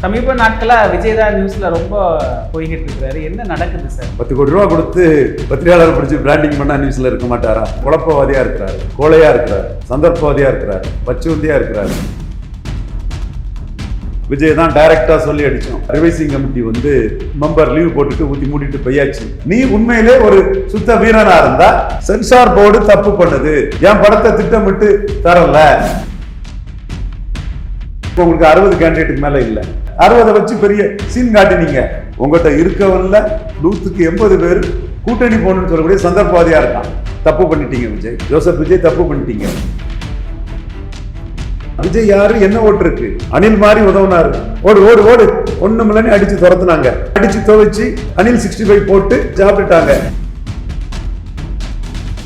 சமீப நாட்களாக விஜய் தான் நியூஸ்ல ரொம்ப போய்கிட்டு இருக்கிறாரு. என்ன நடக்குது சார்? 10 கோடி ரூபா கொடுத்து பத்திரிகையாளர் பிடிச்சி பிராண்டிங் பண்ணா நியூஸ்ல இருக்க மாட்டாரா? குழப்பவாதியா இருக்கிறாரு, கோழையா இருக்கிறாரு, சந்தர்ப்பவாதியா இருக்கிறாரு, பச்சுவந்தியா இருக்கிறாரு. விஜய் தான் டைரக்டா சொல்லி அடிச்சோம். ரிவைசிங் கமிட்டி மெம்பர் லீவ் போட்டுட்டு ஊத்தி மூடிட்டு போயாச்சு. நீ உண்மையிலே ஒரு சுத்த வீரனா இருந்தா சென்சார் போர்டு தப்பு பண்ணுது, என் படத்தை திட்டமிட்டு தரல. உங்களுக்கு 60 கேண்டிடேட்டுக்கு மேல இல்ல, 60 வச்சு பெரிய சீன் காட்டினீங்க. உங்கள்கிட்ட இருக்கவன்ல 100க்கு 80 பேர் கூட்டணி போகணும்னு சொல்லக்கூடிய சந்தர்ப்பவாதியா இருக்கான். தப்பு பண்ணிட்டீங்க விஜய், ஜோசப் விஜய் தப்பு பண்ணிட்டீங்க. விஜய் யாரு, என்ன ஓட்டு இருக்கு? அனில் மாதிரி உதவுனாரு, ஓடு ஓடு ஓடு, ஒண்ணு மில்லன்னு அடிச்சு துரத்துனாங்க. அடிச்சு துவைச்சு அனில் 65 போட்டு சாப்பிட்டுட்டாங்க.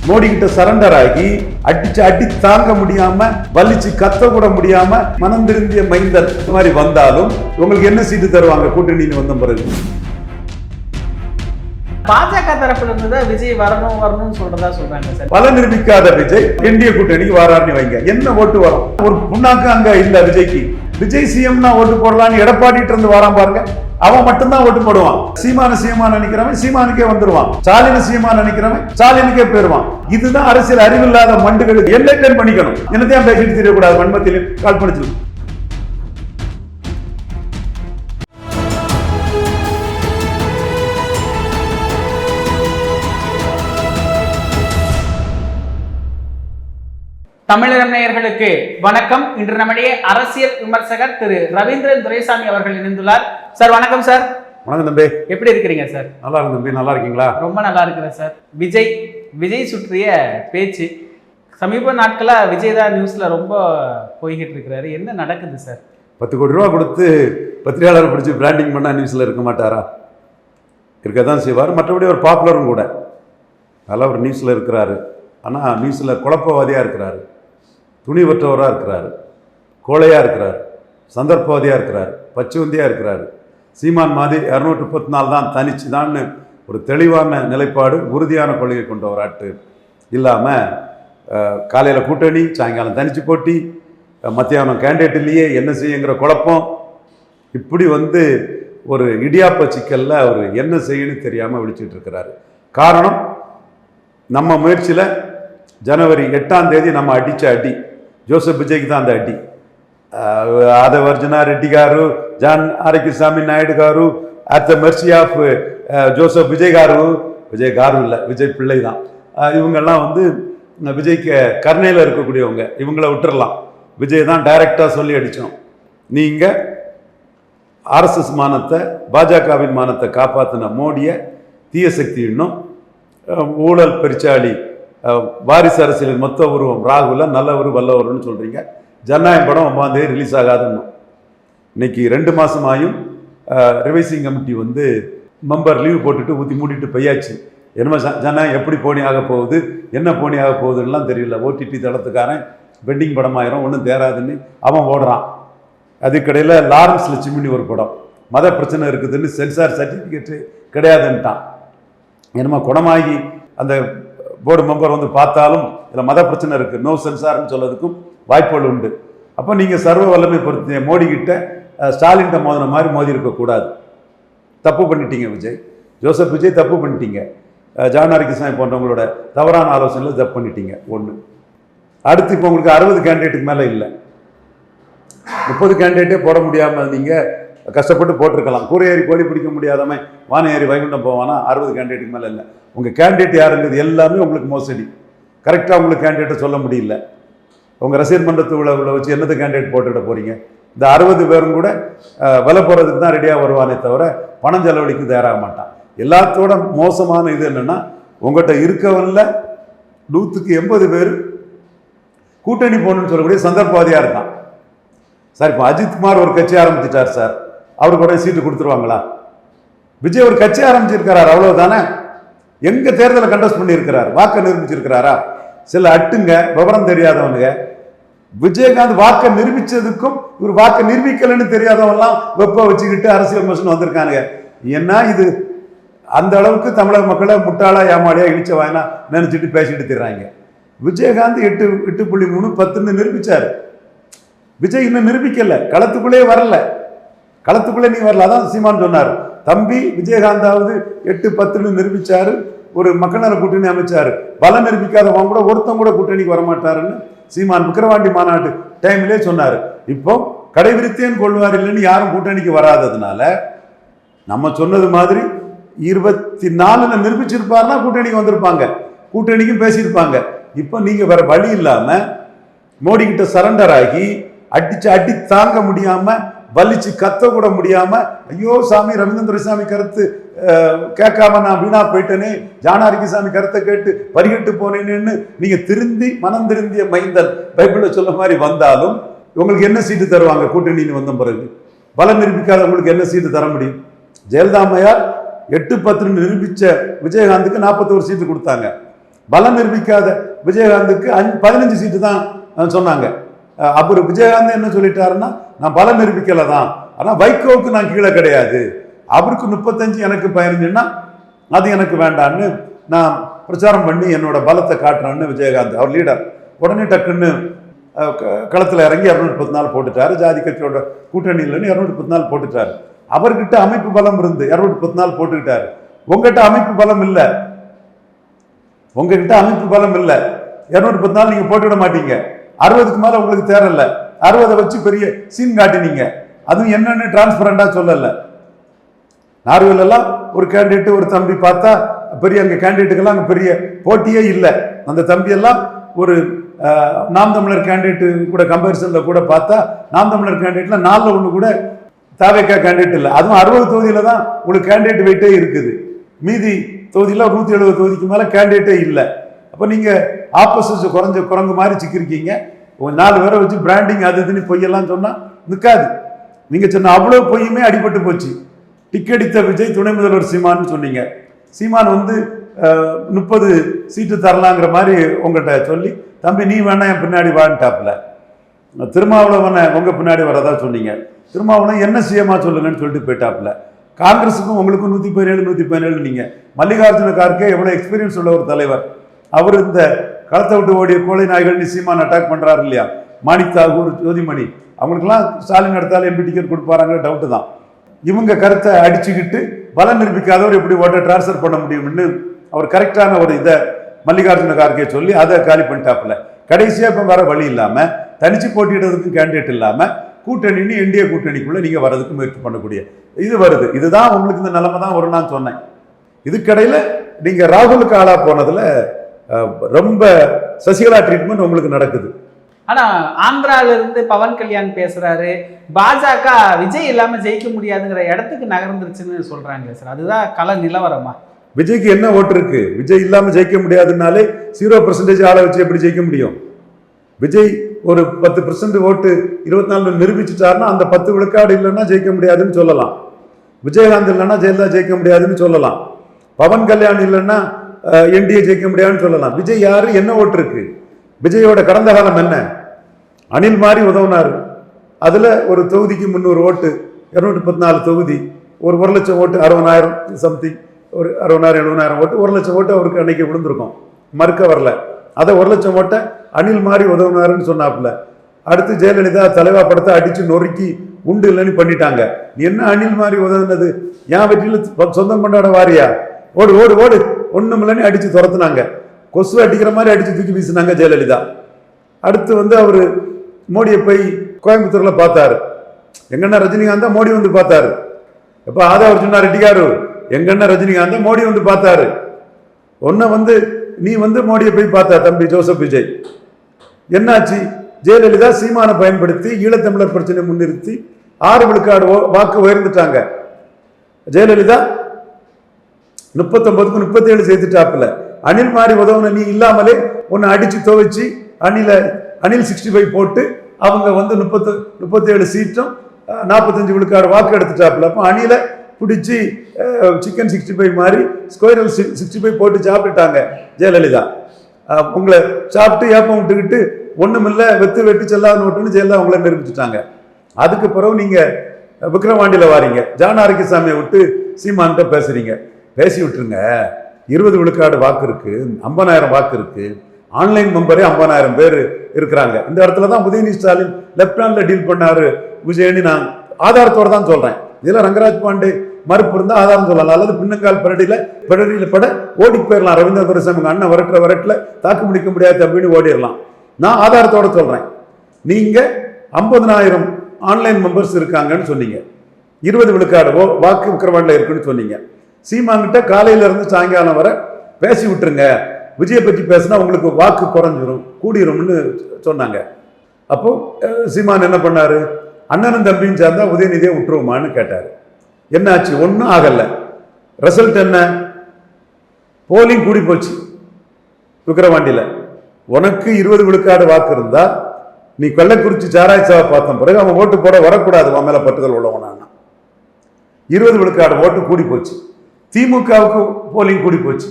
மோடி கிட்ட சரண்டர் ஆகி அடிச்சு அடி தாங்க முடியாம வலிச்சு கத்த கூட முடியாம மனம் திருந்திய மைந்தர் மாதிரி வந்தாலும் உங்களுக்கு என்ன சீட்டு தருவாங்க கூட்டணின்னு வந்த பிறகு? பாஜக தரப்புல இருந்து விஜய் வரணும் வரணும்னு சொல்றாங்க சார். பல நிரூபிக்காத விஜய் இந்திய கூட்டணிக்கு வாராருன்னு வைங்க, என்ன ஓட்டு வரும்? ஒரு புண்ணாக்கு அங்க இல்ல விஜய்க்கு. விஜய் சிஎம்னா ஓட்டு போடலான்னு எடப்பாடிட்டு இருந்து வரான் பாருங்க, அவன் மட்டும்தான் ஓட்டு போடுவான். சீமான சீமா நினைக்கிறவன் சீமானுக்கே வந்துருவான், ஸ்டாலின் சீமா நினைக்கிறவன் ஸ்டாலினுக்கே போயிருவான். இதுதான் அரசியல் அறிவில்லாத மண்டுகளுக்கு என்லைட்டன் பண்ணிக்கணும். என்னத்தையும் பேசிட்டு தெரியக்கூடாது, மண்மத்திலே கால் பண்ணிச்சு. தமிழகம் நேயர்களுக்கு வணக்கம். இன்று நம்முடைய அரசியல் விமர்சகர் திரு ரவீந்திரன் துரைசாமி அவர்கள் இணைந்துள்ளார். சார் வணக்கம். சார் வணக்கம் தம்பி, எப்படி இருக்கிறீங்க சார்? நல்லா இருக்கு தம்பி, நல்லா இருக்கீங்களா? ரொம்ப நல்லா இருக்கிறேன் சார். விஜய் சுற்றிய பேச்சு சமீப நாட்களாக விஜய் தான் நியூஸ்ல ரொம்ப போய்கிட்டு இருக்கிறாரு. என்ன நடக்குது சார்? 10 கோடி ரூபா கொடுத்து பத்திரிகையாளர் பிடிச்சி பிராண்டிங் பண்ணா நியூஸ்ல இருக்க மாட்டாரா? இருக்கதான் செய்வார். மற்றபடி ஒரு பாப்புலரும் கூட, நல்லா ஒரு நியூஸ்ல இருக்கிறாரு. ஆனால் நியூஸ்ல குழப்பவாதியா இருக்கிறாரு, துணிவற்றவராக இருக்கிறாரு, கோழையாக இருக்கிறார், சந்தர்ப்பவாதியாக இருக்கிறார், பச்சுவந்தியாக இருக்கிறார். சீமான் மாதிரி 234 தான் தனிச்சு தான்னு ஒரு தெளிவான நிலைப்பாடு, உறுதியான கொள்கை கொண்டவராட்டு இல்லாமல் காலையில் கூட்டணி, சாயங்காலம் தனிச்சு போட்டி, மத்தியானம் கேண்டிடேட் இல்லையே என்ன செய்யுங்கிற குழப்பம், இப்படி ஒரு இடியாப்ப சிக்கலில் அவர் என்ன செய்யணும்னு தெரியாமல் விழிச்சிட்டு இருக்கிறாரு. காரணம், நம்ம முயற்சியில் ஜனவரி 8ஆம் தேதி நம்ம அடித்த அடி జోసెఫ్ విజయ్కి தான் அந்த అడ్డి. ఆదవర్జన రెడ్డి గారు, జాన్ ఆరోగ్యస్వామి నాయుడు గారు, at the mercy of Joseph Vijay car இல்லை, விஜய் பிள்ளை தான். இவங்கெல்லாம் விஜய்க்கு கருணையில் இருக்கக்கூடியவங்க. இவங்களை விட்டுறலாம். விஜய் தான் டைரக்டாக சொல்லி அடித்தோம். நீங்கள் ஆர்எஸ்எஸ் மானத்தை, பாஜகவின் மானத்தை காப்பாற்றின மோடியை தீய சக்தி இன்னும் ஊழல் பெருச்சாளி வாரிசு அரசியலின் மொத்த உருவம் ராகுல நல்லவர் வல்லவர்னு சொல்கிறீங்க. ஜனநாயகம் படம் 9ஆம் தேதி ரிலீஸ் ஆகாதுன்னு இன்னைக்கு 2 மாதமாயும் ரிவைசிங் கமிட்டி மெம்பர் லீவ் போட்டுட்டு ஊற்றி மூடிட்டு போயாச்சு. என்னமோ ஜனநாயகம் எப்படி போனி ஆக போகுது, என்ன போனி ஆக போகுதுன்னெலாம் தெரியல. ஓடிடி தளத்துக்காரன் பெண்டிங் படமாயிரும், ஒன்றும் தேராதுன்னு அவன் ஓடுறான். அதுக்கடையில் லாரன்ஸ் லட்சுமின்னு ஒரு படம், மத பிரச்சனை இருக்குதுன்னு சென்சார் சர்டிஃபிகேட்டு கிடையாதுன்ட்டான். என்னமோ குணமாகி அந்த போர்டு மெம்பர் பார்த்தாலும் இதில் மத பிரச்சனை இருக்குது, நோ சென்சார்னு சொல்றதுக்கும் வாய்ப்புகள் உண்டு. அப்போ நீங்கள் சர்வ வல்லமை பொறுத்த மோடி கிட்ட ஸ்டாலின்கிட்ட மோதின மாதிரி மோதி இருக்கக்கூடாது. தப்பு பண்ணிட்டீங்க விஜய், ஜோசப் விஜய் தப்பு பண்ணிட்டீங்க. ஜான் ஆரோக்கியசாமி போன்றவங்களோட தவறான ஆலோசனையில் தப்பு பண்ணிட்டீங்க. ஒன்று. அடுத்து இப்போ உங்களுக்கு 60 கேண்டிடேட்டுக்கு மேலே இல்லை, 30 கேண்டிடேட்டே போட முடியாமல் நீங்கள் கஷ்டப்பட்டு போட்டிருக்கலாம். கூரை ஏறி கோழி பிடிக்க முடியாதவன் வானை ஏறி வைகுண்டம் போவானா? 60 கேண்டிடேட்டுக்கு மேலே இல்லை. உங்கள் கேண்டிடேட் யாருங்கிறது எல்லாமே உங்களுக்கு மோசடி. கரெக்டாக உங்களுக்கு கேண்டிடேட்டை சொல்ல முடியல. உங்கள் ரசிகர் மன்றத்தை உள்ள வச்சு என்னது கேண்டிடேட் போட்டுக்கிட போகிறீங்க? இந்த 60 பேரும் கூட விலை போகிறதுக்கு தான் ரெடியாக வருவானே தவிர பணம் செலவழிக்க தயாராக மாட்டான். எல்லாத்தோட மோசமான இது என்னென்னா, உங்கள்கிட்ட இருக்கவன்ல 100க்கு 80 பேர் கூட்டணி போகணுன்னு சொல்லக்கூடிய சந்தர்ப்பவாதியாக இருக்கான். சார் இப்போ அஜித்குமார் ஒரு கட்சி ஆரம்பிச்சிட்டார் சார், அவருக்கு உடனே சீட்டு கொடுத்துருவாங்களா? விஜய் ஒரு கட்சி ஆரம்பிச்சிருக்கிறார், அவ்வளவுதானே. எங்க தேர்தலை கண்டஸ்ட் பண்ணியிருக்கிறார், வாக்கை நிரூபிச்சிருக்கிறாரா? சில அட்டுங்க விவரம் தெரியாதவனுங்க விஜயகாந்த் வாக்கை நிரூபிச்சதுக்கும் இவர் வாக்கை நிரூபிக்கலன்னு தெரியாதவன்லாம் வெப்ப வச்சுக்கிட்டு அரசியல் விமர்சனம் வந்திருக்கானுங்க. ஏன்னா இது அந்த அளவுக்கு தமிழக மக்களை முட்டாளா ஏமாடியா இழிச்ச வாயினா நினைச்சிட்டு பேசிட்டு திர்றாங்க. விஜயகாந்த் 8.3 10ன்னு நிரூபிச்சாரு. விஜய் இன்னும் நிரூபிக்கல, களத்துக்குள்ளே வரல. களத்துக்குள்ளே நீ வரல. அதான் சீமான் சொன்னார், தம்பி விஜயகாந்தாவது 8-10 நிரூபிச்சாரு, ஒரு மக்கள் நல கூட்டணி அமைச்சாரு, பலம் நிரூபிக்காதவங்க கூட ஒருத்தம் கூட கூட்டணிக்கு வரமாட்டாருன்னு சீமான் விக்கிரவாண்டி மாநாட்டு டைம்லேயே சொன்னார். இப்போ கடைவிரித்தேன் கொள்வார் இல்லைன்னு யாரும் கூட்டணிக்கு வராததுனால நம்ம சொன்னது மாதிரி 24 நிரூபிச்சிருப்பாருன்னா கூட்டணிக்கு வந்திருப்பாங்க, கூட்டணிக்கும் பேசியிருப்பாங்க. இப்போ நீங்க வேற வழி இல்லாம மோடி கிட்ட சரண்டர் ஆகி அடி தாங்க முடியாம வலிச்சு கத்த கூட முடியாம, ஐயோ சாமி ரவீந்திர சாமி கருத்து கேட்காம நான் வீணா போயிட்டேனே, ஜானாரிக்கு சாமி கருத்தை கேட்டு பரிகட்டு போனேன்னு நீங்க திருந்தி மனம் திருந்திய மைந்தன் பைபிள்ல சொல்ல மாதிரி வந்தாலும் உங்களுக்கு என்ன சீட்டு தருவாங்க? கூட்டணின்னு வந்த பிறகு பலம் நிரூபிக்காத உங்களுக்கு என்ன சீட்டு தர முடியும்? ஜெயலலிதா அம்மையார் 8-10 நிரூபிச்ச விஜயகாந்துக்கு 41 சீட்டு கொடுத்தாங்க. பலம் நிரூபிக்காத விஜயகாந்துக்கு 15 சீட்டு தான் சொன்னாங்க. அப்புறம் விஜயகாந்த் என்ன சொல்லிட்டாருன்னா, நான் பலம் நிரூபிக்கல தான், ஆனால் வைகோவுக்கு நான் கீழே கிடையாது, அவருக்கு 35 எனக்கு 15ன்னா அது எனக்கு வேண்டான்னு நான் பிரச்சாரம் பண்ணி என்னோட பலத்தை காட்டுறேன்னு விஜயகாந்த் அவர் லீடர் உடனே டக்குன்னு களத்தில் இறங்கி 234 போட்டுட்டாரு. ஜாதி கட்சியோட கூட்டணி இல்லைன்னு 234 போட்டுட்டாரு. அவர்கிட்ட அமைப்பு பலம் இருந்து 234 போட்டுக்கிட்டாரு. உங்ககிட்ட அமைப்பு பலம் இல்லை, உங்ககிட்ட அமைப்பு பலம் இல்லை, 234 நீங்க போட்டுவிட மாட்டீங்க. 60க்கு மேல உங்களுக்கு தேரல, 60 வச்சு பெரிய சீன் காட்டினீங்க. அதுவும் என்னன்னு டிரான்ஸ்பரண்டா சொல்லல. நார்வேல எல்லாம் ஒரு கேண்டிடேட் ஒரு தம்பி பார்த்தா பெரிய அங்க கேண்டிடேட்டுக்கெல்லாம் அங்க பெரிய போட்டியே இல்லை. அந்த தம்பி எல்லாம் ஒரு நாம் தமிழர் கேண்டிடேட் கூட கம்பேரிசன்ல கூட பார்த்தா நாம் தமிழர் கேண்டிடேட்ல 4ல் 1 கூட தாவேக்கா கேண்டிடேட் இல்லை. அதுவும் 60 தொகுதியில தான் உங்களுக்கு கேண்டிடேட் வெயிட்டே இருக்குது. மீதி தொகுதியில் 170 தொகுதிக்கு மேல கேண்டிடேட்டே இல்லை. அப்போ நீங்க ஆப்போசிட் குரங்கு மாதிரி சிக்கிருக்கீங்க. 4 பேரை வச்சு பிராண்டிங் அது இதுன்னு பொய்யெல்லாம் சொன்னா நிற்காது. நீங்க சொன்ன அவ்வளோ பொய்யுமே அடிபட்டு போச்சு. டிக்கெடித்த விஜய் துணை முதல்வர் சீமான்னு சொன்னீங்க. சீமான் 30 சீட்டு தரலாங்கிற மாதிரி உங்கள்கிட்ட சொல்லி, தம்பி நீ வேணா என் பின்னாடி வான்ட்டாப்ல. திருமாவளவனை உங்க பின்னாடி வரதா சொன்னீங்க. திருமாவளவன் என்ன சிஎம்மா சொல்லுங்கன்னு சொல்லிட்டு போயிட்டாப்ல. காங்கிரஸுக்கும் உங்களுக்கும் 117 நீங்க. மல்லிகார்ஜுன கார்கே எவ்வளவு எக்ஸ்பீரியன்ஸ் உள்ள ஒரு தலைவர். அவர் இந்த களத்தை விட்டு ஓடிய கோழை நாய்கள் சீமான் அட்டாக் பண்றாரு இல்லையா, மாணிக் தாகூர், ஜோதிமணி, அவங்களுக்குலாம் ஸ்டாலின் எடுத்தாலும் எம்பி டிக்கெட் கொடுப்பாராங்கிற டவுட்டு தான். இவங்க கருத்தை அடிச்சுக்கிட்டு பலம் நிரூபிக்காதவர் எப்படி ஓட்ட டிரான்ஸ்ஃபர் பண்ண முடியும்னு அவர் கரெக்டான ஒரு இதை மல்லிகார்ஜுன கார்கே சொல்லி அதை காலி பண்ணிட்டாப்புல. கடைசியா இப்ப வர வழி இல்லாம தனிச்சு போட்டியிடுறதுக்கு கேண்டிடேட் இல்லாம கூட்டணின்னு என்டிஏ கூட்டணிக்குள்ள நீங்க வர்றதுக்கு முயற்சி பண்ணக்கூடிய இது வருது. இதுதான் உங்களுக்கு இந்த நிலைமை தான் வரும் நான் சொன்னேன். இதுக்கடையில நீங்க ராகுலுக்கு ஆளா போனதுல ரொம்ப சசிகலா ட்ரீட்மெண்ட் உங்களுக்கு நடக்குது. ஆனா ஆந்திரால இருந்து பவன் கல்யாண் பேசுறாரு, பாஜக விஜய் இல்லாம ஜெயிக்க முடியாதுங்கிற இடத்துக்கு நகர்ந்துருச்சுன்னு சொல்றாங்க சார். அதுதான் கள நிலவரமா? விஜய்க்கு என்ன ஓட்டு இருக்கு? விஜய் இல்லாம ஜெயிக்க முடியாதுனாலே 0% ஆளை வச்சு எப்படி ஜெயிக்க முடியும்? விஜய் ஒரு 10% ஓட்டு 24 நிரூபிச்சுட்டாருன்னா அந்த 10 விழுக்காடு இல்லைன்னா ஜெயிக்க முடியாதுன்னு சொல்லலாம். விஜயகாந்த் இல்லைன்னா ஜெயலலிதா ஜெயிக்க முடியாதுன்னு சொல்லலாம். பவன் கல்யாண் இல்லைன்னா என்டிஏ ஜெயிக்க முடியாதுன்னு சொல்லலாம். விஜய் யாரு, என்ன ஓட்டு இருக்கு? விஜயோட கடந்த காலம் என்ன? அனில் மாதிரி உதவுனாரு, அதுல ஒரு தொகுதிக்கு 300 ஓட்டு, 214 தொகுதி, ஒரு 1 லட்சம் ஓட்டு, 60,000 சம்திங், ஒரு 60,000 70,000 ஓட்டு, 1 லட்சம் ஓட்டு அவருக்கு அன்னைக்கு விழுந்திருக்கும், மறுக்க வரல. அதை 1 லட்சம் ஓட்டை அனில் மாதிரி உதவுனாருன்னு சொன்னாப்புல. அடுத்து ஜெயலலிதா தலைவா படத்தை அடிச்சு நொறுக்கி உண்டு இல்லைன்னு பண்ணிட்டாங்க. நீ என்ன அனில் மாதிரி உதவுனது? என் வெற்றியில சொந்தம் கொண்டாட வாரியா? ஓடு ஓடு ஓடு, ஒண்ணும் இல்லைன்னு அடிச்சு துரத்துனாங்க. கொசு அடிக்கிற மாதிரி அடிச்சு தூக்கி வீசினாங்க ஜெயலலிதா. அடுத்து அவரு மோடியை போய் கோயம்புத்தூர்ல பார்த்தாரு. எங்கன்னா ரஜினிகாந்தா மோடி வந்து பார்த்தாரு. எப்ப ஆதவர் சொன்னார் ரெட்டிகாரு, எங்கன்னா ரஜினிகாந்தா மோடி வந்து பார்த்தாரு. ஒன்ன நீ மோடியை போய் பார்த்தா தம்பி ஜோசப் விஜய். என்னாச்சு? ஜெயலலிதா சீமானை பயன்படுத்தி ஈழத்தமிழர் பிரச்சனை முன்னிறுத்தி 6 விழுக்காடு வாக்கு உயர்ந்துட்டாங்க. ஜெயலலிதா 39க்கு 37 சேர்த்துட்டாப்புல. அனில் மாதிரி உதவுன நீ இல்லாமலே உன்னை அடிச்சு துவைச்சு அனில் 65 போட்டு அவங்க 37 சீட்டும் 45 விழுக்காடு வாக்கு எடுத்துட்டாப்புல. அப்போ அணில பிடிச்சி சிக்கன் 65 மாதிரி ஸ்கொயரல் 65 போட்டு சாப்பிட்டுட்டாங்க ஜெயலலிதா. உங்களை சாப்பிட்டு ஏப்பம் விட்டுக்கிட்டு ஒண்ணுமில்ல வெத்து வெட்டி செல்லாத நோட்டுன்னு ஜெயலலிதா உங்களை நிரூபிச்சுட்டாங்க. அதுக்கு பிறகு நீங்க விக்ரவாண்டியில வாரீங்க, ஜான் ஆரோக்கியசாமியை விட்டு சீமான்கிட்ட பேசுறீங்க. பேசி விட்டுருங்க. 20 விழுக்காடு வாக்கு இருக்கு, 50,000 வாக்கு இருக்கு, ஆன்லைன் மெம்பரே 50,000 பேர் இருக்கிறாங்க. இந்த இடத்துல தான் உதயநிதி ஸ்டாலின் லெப்ட் ஹேண்ட்ல டீல் பண்ணாரு விஜயன்னு நான் ஆதாரத்தோட தான் சொல்றேன். இதில் ரங்கராஜ் பாண்டே மறுப்பு இருந்தால் ஆதாரம் சொல்லலாம், அல்லது பின்னங்கால் பிறடியில் பட ஓடி போயிடலாம். ரவீந்திர துரைசாமி அண்ணன் வரட்டில் தாக்கு முடிக்க முடியாது அப்படின்னு ஓடிடலாம். நான் ஆதாரத்தோட சொல்கிறேன். நீங்கள் 50,000 ஆன்லைன் மெம்பர்ஸ் இருக்காங்கன்னு சொன்னீங்க, 20 விழுக்காடு வாக்கு விக்கிரவாண்டில் இருக்குன்னு சொன்னீங்க. சீமான்கிட்ட காலையிலேருந்து சாயங்காலம் வர பேசி விட்டுருங்க, விஜயை பற்றி பேசினா உங்களுக்கு வாக்கு குறைஞ்சிரும் கூடிரும்னு சொன்னாங்க. அப்போ சீமான் என்ன பண்ணாரு, அண்ணனும் தம்பியும் சேர்ந்தா உதயநிதியை விட்டுருவோமான்னு கேட்டார். என்னாச்சு? ஒன்றும் ஆகலை. ரிசல்ட் என்ன? போலிங் கூடி போச்சு விக்கிரவாண்டியில். உனக்கு 20 விழுக்காடு வாக்கு இருந்தா நீ கள்ளக்குறிச்சி சாராய்ச்சாவை பார்த்த பிறகு அவன் ஓட்டு போட வரக்கூடாது, அவன் மேல பட்டுதல் உள்ளவனா. 20 விழுக்காடு ஓட்டு கூடி போச்சு. திமுகவுக்கு போலிங் கூடி போச்சு.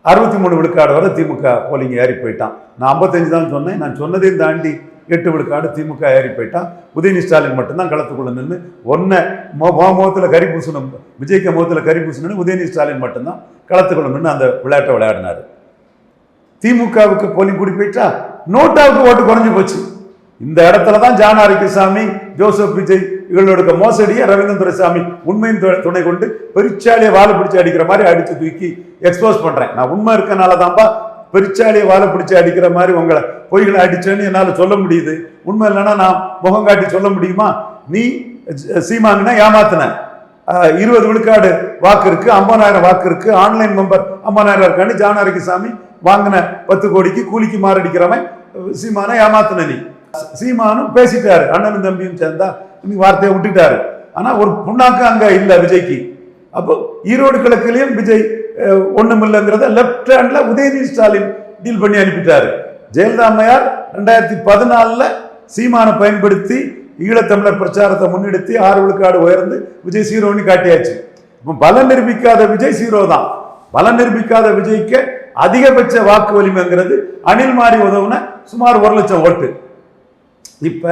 63 விழுக்காடு வரை திமுக போலிங் ஏறி போயிட்டான். நான் 55 தான் சொன்னேன். நான் சொன்னதையும் தாண்டி 8 விழுக்காடு திமுக ஏறி போயிட்டான். உதயநிதி ஸ்டாலின் மட்டும்தான் களத்துக்குள்ள நின்று முகத்தில் கறி பூசணும், விஜய்க்கு முகத்தில் கறி பூசணும்னு உதயநிதி ஸ்டாலின் மட்டும்தான் களத்துக்குள்ள நின்று அந்த விளையாட்டை விளையாடினாரு. திமுகவுக்கு போலிங் கூடி போயிட்டா, நோட்டாவுக்கு ஓட்டு குறைஞ்சு போச்சு. இந்த இடத்துல தான் ஜான் ஆரோக்கியசாமி, ஜோசப் விஜய் இவங்களோட மோசடியை ரவீந்திர துரைசாமி உண்மையின் துணை கொண்டு பெருச்சாலியை வாழை பிடிச்சி அடிக்கிற மாதிரி அடிச்சு தூக்கி எக்ஸ்போஸ் பண்றேன். நான் உண்மை இருக்கனால தான்ப்பா பெருச்சாலியை வாழை பிடிச்சி அடிக்கிற மாதிரி உங்களை பொய்களை அடிச்சேன்னு என்னால் சொல்ல முடியுது. உண்மை இல்லைன்னா நான் முகம் காட்டி சொல்ல முடியுமா? நீ சீமாங்கன்னா ஏமாத்தின. 20 விழுக்காடு வாக்கு இருக்கு, 50,000 வாக்கு இருக்கு, ஆன்லைன் மெம்பர் 50,000 இருக்கான்னு ஜான் ஆரோக்கியசாமி வாங்கின 10 கோடிக்கு கூலிக்கு மாரடிக்கிறவன் சீமான ஏமாத்தின. நீ சீமானும் பேசிட்டாரு, அண்ணனும் தம்பியும் சேர்ந்தா வார்த்தையை விட்டுட்டாரு. ஆனா ஒரு புண்ணாக்கு அங்க இல்ல விஜய்க்கு. அப்போ ஈரோடு கிழக்குலயும் விஜய் ஒண்ணும் இல்லைங்கிறத லெப்ட் ஹேண்ட்ல உதயநிதி ஸ்டாலின் டீல் பண்ணி அனுப்பிட்டாரு. ஜெயலலிதா அம்மையார் 2014 சீமானை பயன்படுத்தி ஈழத்தமிழர் பிரச்சாரத்தை முன்னெடுத்து 6 விழுக்காடு உயர்ந்து விஜய் சீரோன்னு காட்டியாச்சு. இப்போ பலம் நிரூபிக்காத விஜய் சீரோ தான். பலம் நிரூபிக்காத விஜய்க்கு அதிகபட்ச வாக்கு வலிமைங்கிறது அணில் மாறி உதவுன சுமார் 1 லட்சம் ஓட்டு. இப்ப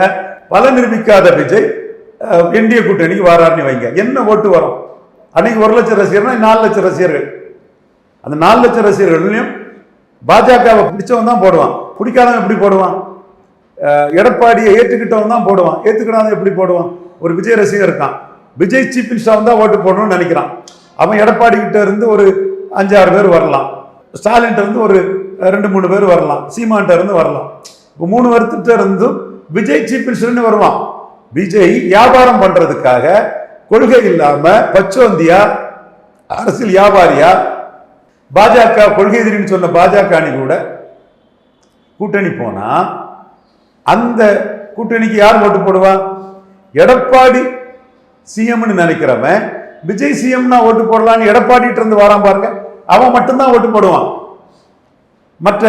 பல நிரூபிக்காத விஜய் என்டிஏ கூட்டணிக்கு வாராருன்னு வைங்க, என்ன ஓட்டு வரும்? அன்னைக்கு 1 லட்சம் ரசிகர்கள், 4 லட்சம் ரசிகர்கள். அந்த 4 லட்சம் ரசிகர்களையும் பாஜகவை பிடிச்சவன் தான் போடுவான், பிடிக்காதவன் எப்படி போடுவான்? எடப்பாடியை ஏற்றுக்கிட்டவன் தான் போடுவான், ஏற்றுக்கிட்டாதான் எப்படி போடுவான்? ஒரு விஜய் ரசிகர் இருக்கான், விஜய் சீஃப் மினிஸ்டர் தான் ஓட்டு போடணும்னு நினைக்கிறான். அவன் எடப்பாடி கிட்ட இருந்து ஒரு 5-6 பேர் வரலாம், ஸ்டாலின் இருந்து ஒரு 2-3 பேர் வரலாம், சீமான்ட்ட இருந்து வரலாம். இப்போ 3 வருத்திட்ட இருந்தும் விஜய் சீஃப் மினிஸ்டர்னு வருவான். விஜய் வியாபாரம் பண்றதுக்காக கொள்கை இல்லாம பச்சோந்தியா அரசியல் வியாபாரியா பாஜக கொள்கை எதிரின்னு சொன்ன பாஜக அணி கூட கூட்டணி போனா அந்த கூட்டணிக்கு யார் ஓட்டு போடுவா? எடப்பாடி சிஎம்னு நினைக்கிறவன் விஜய் சிஎம்னா ஓட்டு போடலான்னு எடப்பாடிட்டு இருந்து வரான் பாருங்க, அவன் மட்டும்தான் ஓட்டு போடுவான். மற்ற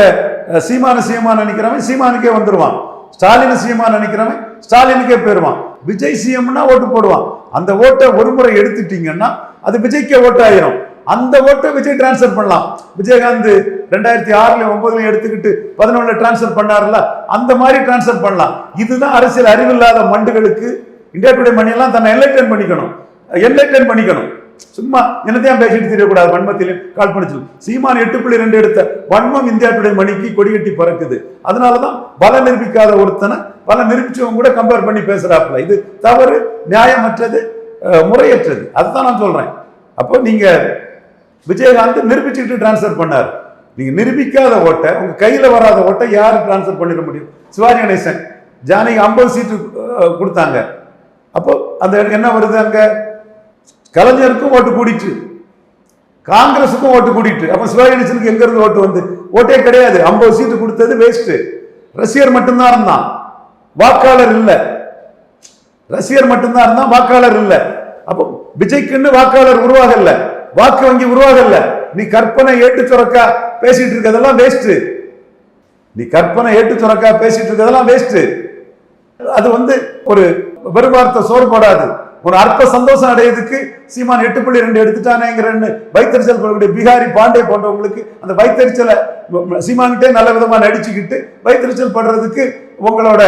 சீமான நினைக்கிறவன் சீமானுக்கே வந்துருவான், ஸ்டாலின் சீமா நினைக்கிறவன் ஸ்டாலினுக்கே போயிருவான். விஜய் சிஎம்னா ஓட்டு போடுவான். அந்த ஓட்டை ஒரு முறை எடுத்துட்டீங்கன்னா அது விஜய்க்கே ஓட்டு ஆயிரும். அந்த ஓட்டை விஜய் டிரான்ஸ்பர் பண்ணலாம். விஜயகாந்த் 2006 9 எடுத்துக்கிட்டு 11 டிரான்ஸ்பர் பண்ணார்ல, அந்த மாதிரி டிரான்ஸ்பர் பண்ணலாம். இதுதான் அரசியல் அறிவில்லாத மண்டுகளுக்கு இந்தியா டுடே மணி எல்லாம் தன்னை என்லைட்டன் பண்ணிக்கணும். சும்மா என்னத்தையும் பேசிட்டு தெரியக்கூடாது. வன்மத்திலும் கால் பண்ணிச்சு சீமான் 8.2 எடுத்த வன்மம் இந்தியா டுடே மணிக்கு கொடிகட்டி பறக்குது. அதனாலதான் பல நிரூபிக்காத ஒருத்தனை பல நிரூபிச்சவங்க கூட கம்பேர் பண்ணி பேசுறாப்புல. இது தவறு, நியாயமற்றது, முறையற்றது. அதுதான் நான் சொல்றேன். அப்போ நீங்க விஜயகாந்த் நிரூபிச்சுட்டு டிரான்ஸ்பர் பண்ணார். நீங்க நிரூபிக்காத ஓட்டை, உங்க கையில வராத ஓட்டை யாரு டிரான்ஸ்பர் பண்ணிட முடியும்? சிவாஜி கணேசன் ஜானகி 50 சீட்டு கொடுத்தாங்க. அப்போ அந்த என்ன வருது? அங்க கலைஞருக்கும் ஓட்டு கூடிட்டு, காங்கிரஸுக்கும் ஓட்டு கூடிட்டு. அப்ப சிவாஜி கணேசனுக்கு எங்க இருந்து ஓட்டு வந்து? ஓட்டே கிடையாது. 50 சீட்டு கொடுத்தது வேஸ்ட். ரசிகர் மட்டும்தான் இருந்தான், வாக்காளர் இல்ல. ரசிகர் மட்டும்தான் இருந்தான், வாக்காளர் இல்ல. அப்போ விஜய்க்குன்னு வாக்காளர் உருவாகல, வாக்கு வங்கி உருவாகல. நீ கற்பனை ஏட்டு சுரக்கா பேசிட்டு இருக்கிறதெல்லாம் வேஸ்ட். அது ஒரு வெறுவார்த்தை சோறு போடாது. ஒரு அற்ப சந்தோஷம் அடையதுக்கு சீமான் 8.2 எடுத்துட்டானேங்கிற வைத்தறிச்சல் பண்ணக்கூடிய பீகாரி பாண்டே போன்றவங்களுக்கு அந்த வைத்தறிச்சலை சீமான்கிட்டே நல்ல விதமா நடிச்சுக்கிட்டு வைத்தறிச்சல் பண்றதுக்கு உங்களோட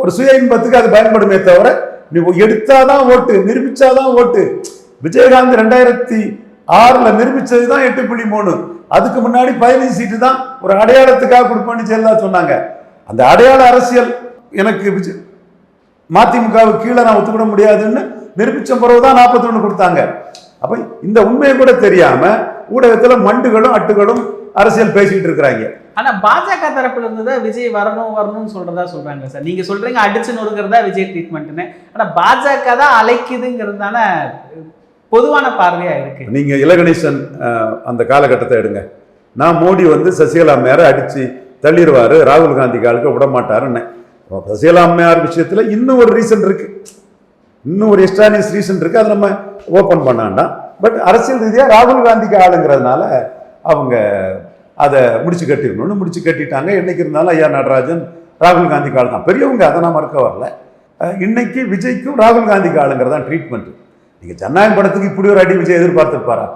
ஒரு சுய இன்பத்துக்கு அது பயன்படுமே தவிர, நீ எடுத்தாதான் ஓட்டு, நிரூபிச்சாதான் ஓட்டு. விஜயகாந்த் 2006 நிரூபிச்சதுதான் 8.3. அதுக்கு முன்னாடி 15 சீட்டு தான் ஒரு அடையாளத்துக்காக கொடுப்பேன்னு ஜெயலலிதா சொன்னாங்க. அந்த அடையாள அரசியல் எனக்கு மதிமுகவுக்கு கீழே நான் ஒத்துக்கிட முடியாதுன்னு நிரூபிச்ச பிறகுதான் 41 கொடுத்தாங்க. அப்ப இந்த உண்மையை கூட தெரியாம ஊடகத்துல மண்டுகளும் அட்டுகளும் அரசியல் பேசிட்டு இருக்கிறாங்க. ஆனா பாஜக தரப்புல இருந்து விஜய் வரணும்னு சொல்றாங்க சார். நீங்க சொல்றீங்க அடிச்சு நொறுக்கிறதா விஜய் ட்ரீட்மெண்ட்னு. ஆனா பாஜக தான் அழைக்குதுங்கிறதுனால பொதுவான பார்வையா இருக்கு. நீங்க இலகணேசன் அந்த காலகட்டத்தை எடுங்க. நான் மோடி சசிகலா அம்மையாரை அடிச்சு தள்ளிடுவாரு, ராகுல் காந்தி காலுக்கு விட மாட்டாருன்னு. சசிகலா அம்மையார் விஷயத்துல இன்னும் ஒரு ரீசன் இருக்கு, இன்னும் ஒரு எக்ஸ்ட்ரானியஸ் ரீசன் இருக்கு, அதை நம்ம ஓப்பன் பண்ணாண்டாம். பட் அரசியல் ரீதியா ராகுல் காந்திக்கு ஆளுங்கிறதுனால அவங்க அதை முடிச்சு கட்டிடணும்னு முடிச்சு கட்டிட்டாங்க. என்னைக்கு இருந்தாலும் ஐயா நடராஜன் ராகுல் காந்தி கால் தான் பெரியவங்க, அதை நான் மறக்க வரல. இன்னைக்கு விஜய்க்கும் ராகுல் காந்திக்கு ஆளுங்கிறதான் ட்ரீட்மெண்ட். நீங்க ஜனநாயகம் படத்துக்கு இப்படி ஒரு அடி விஜய் எதிர்பார்த்திருப்பாரா?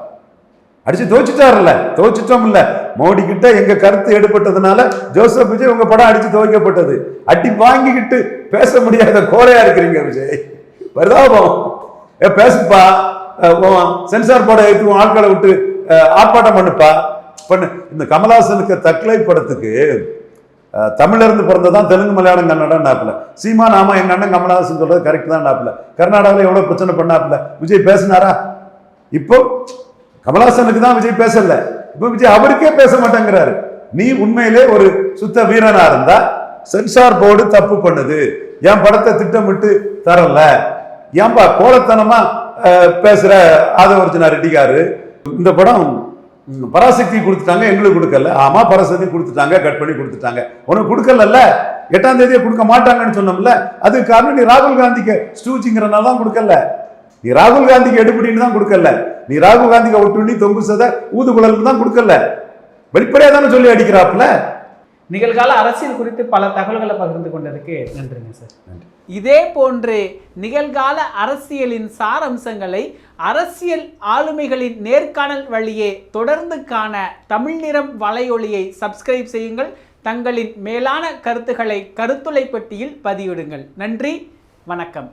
அடிச்சு தோச்சிட்டாருல்ல, தோச்சிட்டோம் இல்ல. மோடி கிட்ட எங்க கருத்து எடுப்பட்டதுனால ஜோசப் விஜய் உங்க படம் அடிச்சு துவைக்கப்பட்டது. அடி வாங்கிக்கிட்டு பேச முடியாத கோரையா இருக்கிறீங்க விஜய். வருதாபம் பேசுப்பா, சென்சார் போர்டை எடுத்து ஆட்களை விட்டு ஆர்ப்பாட்டம் பண்ணுப்பா பண்ணு. இந்த கமல்ஹாசனுக்கு தக்லை படத்துக்கு தமிழ்ல இருந்து பிறந்ததான் தெலுங்கு மலையாளம் கன்னடம் நாப்புல. சீமான் ஆமா எங்க அண்ணன் கமல்ஹாசன் சொல்றது கரெக்ட் தான் நாப்புல. கர்நாடகாவில் எவ்வளவு பிரச்சனை பண்ணாப்புல. விஜய் பேசினாரா? இப்போ கமல்ஹாசனுக்கு தான் விஜய் பேசல, இப்போ விஜய் அவருக்கே பேச மாட்டேங்கிறாரு. நீ உண்மையிலே ஒரு சுத்த வீரனா இருந்தா சென்சார் போர்டு தப்பு பண்ணுது, என் படத்தை திட்டமிட்டு தரல, ஏன்பா கோலத்தனமா பேசுற ஆதவர்ஜனா ரெட்டிகாரு இந்த படம் பராசக்தி கொடுத்துட்டாங்க எங்களுக்கு கொடுக்கல. ஆமா பராசக்தி கொடுத்துட்டாங்க, கட் பண்ணி கொடுத்துட்டாங்க, உனக்கு கொடுக்கல, 8ஆம் தேதியை கொடுக்க மாட்டாங்கன்னு சொன்னோம்ல. அதுக்கு காரணம் நீ ராகுல் காந்திக்கு ஸ்டூச்சிங்கிறனால தான் கொடுக்கல. நீ ராகுல் காந்திக்கு எடுபடின்னு தான் கொடுக்கல. நீ ராகுல் காந்திக்கு ஒட்டுண்ணி தொங்கு சத ஊதுகுழல் தான் கொடுக்கல. வெளிப்படையா தானே சொல்லி அடிக்கிறாப்புல. நிகழ்கால அரசியல் குறித்து பல தகவல்களை பகிர்ந்து கொண்டதுக்கு நன்றிங்க சார். நன்றி. இதே போன்று நிகழ்கால அரசியலின் சாரம்சங்களை அரசியல் ஆளுமைகளின் நேர்காணல் வழியே தொடர்ந்து காண தமிழ் நிறம் வலையொலியை சப்ஸ்கிரைப் செய்யுங்கள். தங்களின் மேலான கருத்துக்களை கருத்துளை பெட்டியில் பதிவிடுங்கள். நன்றி, வணக்கம்.